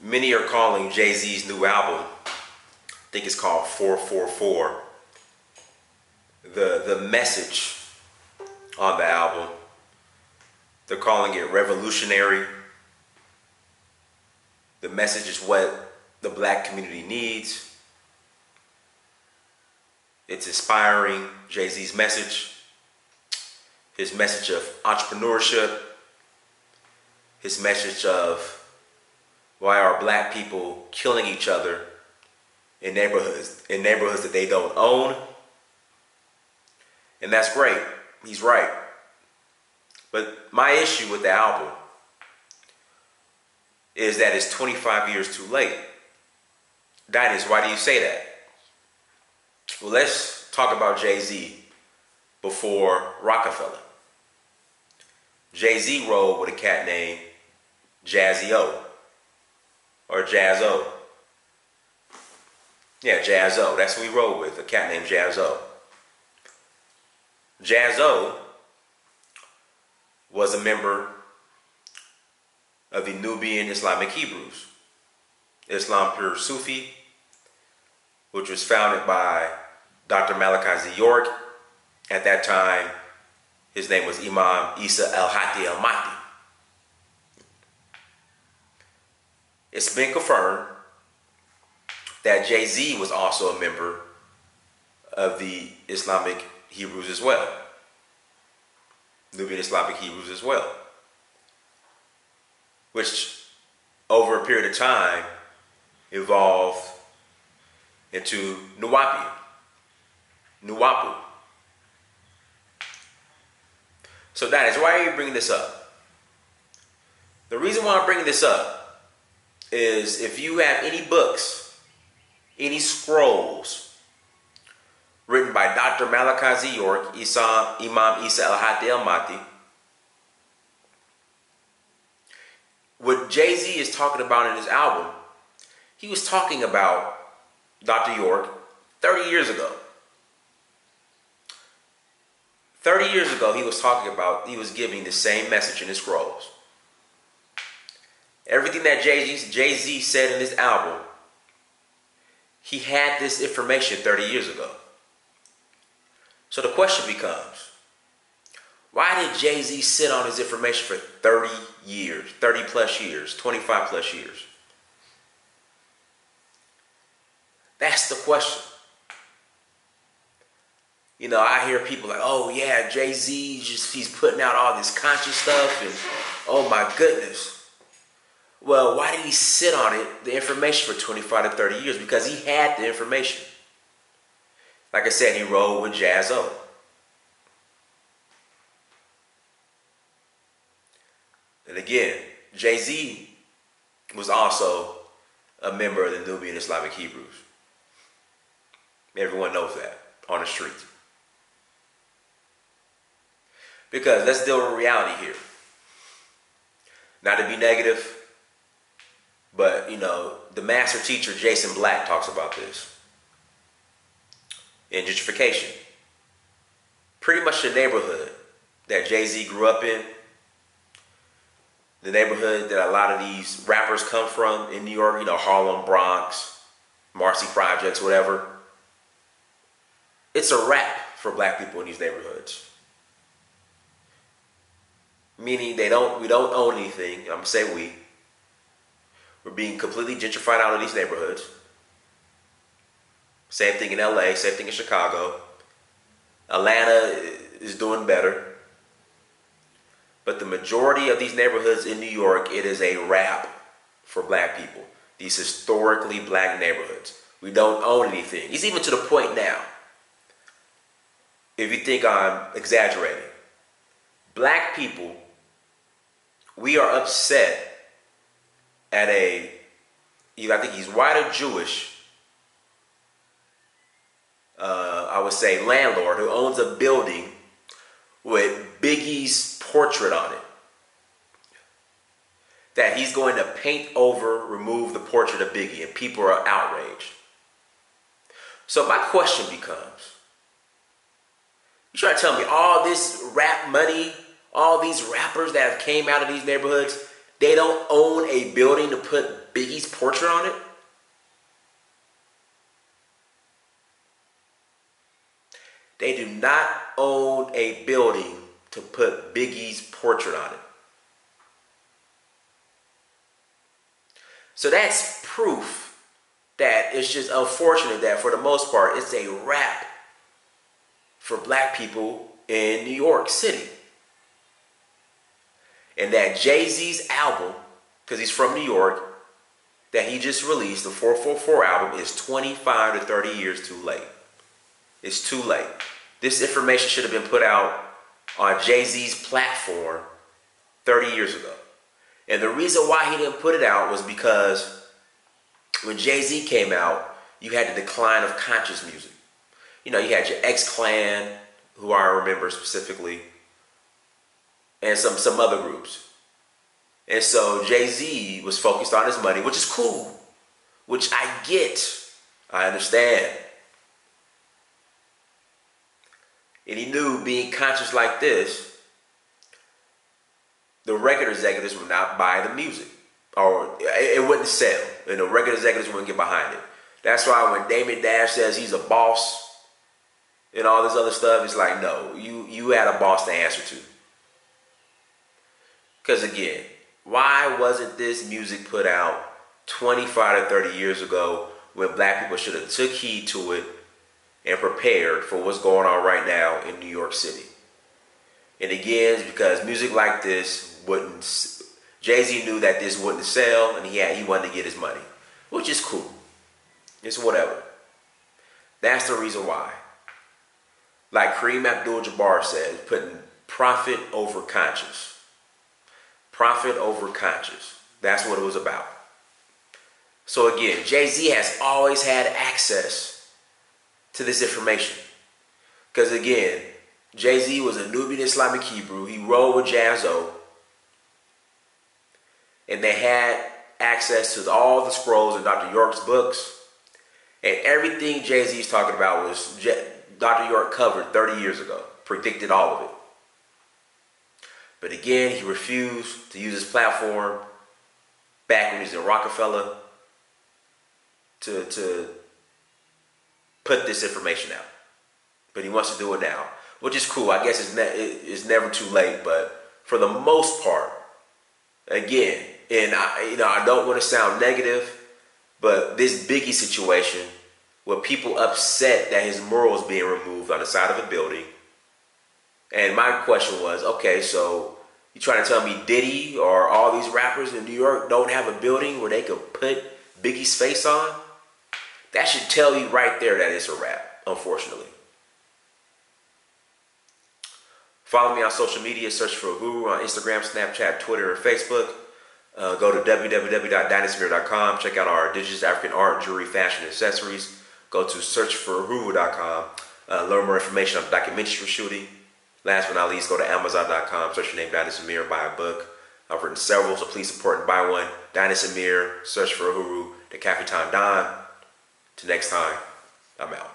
Many are calling Jay-Z's new album, I think it's called 444, the message on the album. They're calling it revolutionary. The message is what the black community needs. It's inspiring. Jay-Z's message, his message of entrepreneurship, his message of why are black people killing each other in neighborhoods that they don't own. And that's great. He's right. But my issue with the album is that it's 25 years too late. Dinus, why do you say that? Well, let's talk about Jay-Z before Rockefeller. Jay-Z rolled with a cat named Jazzy-O. Or Jaz-O. Yeah, Jaz-O. That's who he rolled with, a cat named Jaz-O. Jaz-O was a member of the Nubian Islamic Hebrews, Islam Pure Sufi, which was founded by Dr. Malachi Z. York. At that time, his name was Imam Isa al-Hadi al-Mahdi. It's been confirmed that Jay-Z was also a member of the Islamic Hebrews as well. Nubian Islamic Hebrews as well. Which, over a period of time, evolved into Nuwapu. So that is why are you bringing this up? The reason why I'm bringing this up is if you have any books, any scrolls written by Dr. Malachi Z. York, Imam Isa al-Hadi al-Mahdi, what Jay-Z is talking about in his album, he was talking about Dr. York 30 years ago. 30 years ago, he was giving the same message in his scrolls. Everything that Jay-Z said in this album, he had this information 30 years ago. So the question becomes, why did Jay-Z sit on his information for 30 years, 30 plus years, 25 plus years? That's the question. You know, I hear people like, oh yeah, Jay-Z, he's putting out all this conscious stuff and oh my goodness. Well, why did he sit on it, the information, for 25 to 30 years? Because he had the information. Like I said, he rolled with Jaz-O. And again, Jay-Z was also a member of the Nubian Islamic Hebrews. Everyone knows that on the street. Because let's deal with reality here. Not to be negative, but, you know, the master teacher, Jason Black, talks about this. In gentrification. Pretty much the neighborhood that Jay-Z grew up in, the neighborhood that a lot of these rappers come from in New York, you know, Harlem, Bronx, Marcy Projects, whatever. It's a wrap for black people in these neighborhoods. Meaning we don't own anything. I'm going to say we. We're being completely gentrified out of these neighborhoods. Same thing in LA, same thing in Chicago. Atlanta is doing better. But the majority of these neighborhoods in New York, it is a wrap for black people. These historically black neighborhoods. We don't own anything. It's even to the point now, if you think I'm exaggerating, black people, we are upset at I think he's white or Jewish, I would say landlord, who owns a building with Biggie's portrait on it, that he's going to paint over, remove the portrait of Biggie, and people are outraged. So my question becomes, you try to tell me all this rap money, all these rappers that have came out of these neighborhoods, They don't own a building to put Biggie's portrait on it. They do not own a building to put Biggie's portrait on it. So that's proof that it's just unfortunate that for the most part it's a rap for black people in New York City. And that Jay-Z's album, because he's from New York, that he just released, the 444 album, is 25 to 30 years too late. It's too late. This information should have been put out on Jay-Z's platform 30 years ago. And the reason why he didn't put it out was because when Jay-Z came out, you had the decline of conscious music. You know, you had your X-Clan, who I remember specifically, and some other groups. And so Jay-Z was focused on his money, which is cool, which I get. I understand. And he knew being conscious like this, the record executives would not buy the music, or it wouldn't sell, and the record executives wouldn't get behind it. That's why when Damon Dash says he's a boss and all this other stuff, it's like, no, you had a boss to answer to. Because again, why wasn't this music put out 25 to 30 years ago when black people should have took heed to it and prepared for what's going on right now in New York City? And again, because music like this wouldn't, Jay-Z knew that this wouldn't sell, and he wanted to get his money, which is cool. It's whatever. That's the reason why. Like Kareem Abdul-Jabbar said, putting profit over conscience. Profit over conscience. That's what it was about. So again, Jay-Z has always had access to this information. Because again, Jay-Z was a Nubian Islamic Hebrew. He rolled with Jaz-O. And they had access to all the scrolls in Dr. York's books. And everything Jay-Z is talking about was Dr. York covered 30 years ago. Predicted all of it. But again, he refused to use his platform back when he was in Rockefeller to put this information out. But he wants to do it now, which is cool. I guess it's never too late, but for the most part, again, and I don't want to sound negative, but this Biggie situation, with people upset that his mural is being removed on the side of a building. And my question was, okay, so you trying to tell me Diddy or all these rappers in New York don't have a building where they could put Biggie's face on? That should tell you right there that it's a rap, unfortunately. Follow me on social media. Search for Uhuru on Instagram, Snapchat, Twitter, and Facebook. Go to www.dynasmir.com. Check out our indigenous African art, jewelry, fashion, and accessories. Go to searchforuhuru.com. Learn more information on the documentary we're shooting. Last but not least, go to Amazon.com. Search your name, Dynasty Amir, and buy a book. I've written several, so please support and buy one. Dynasty Amir, search for Uhuru, the Cafe Time Don. Till next time, I'm out.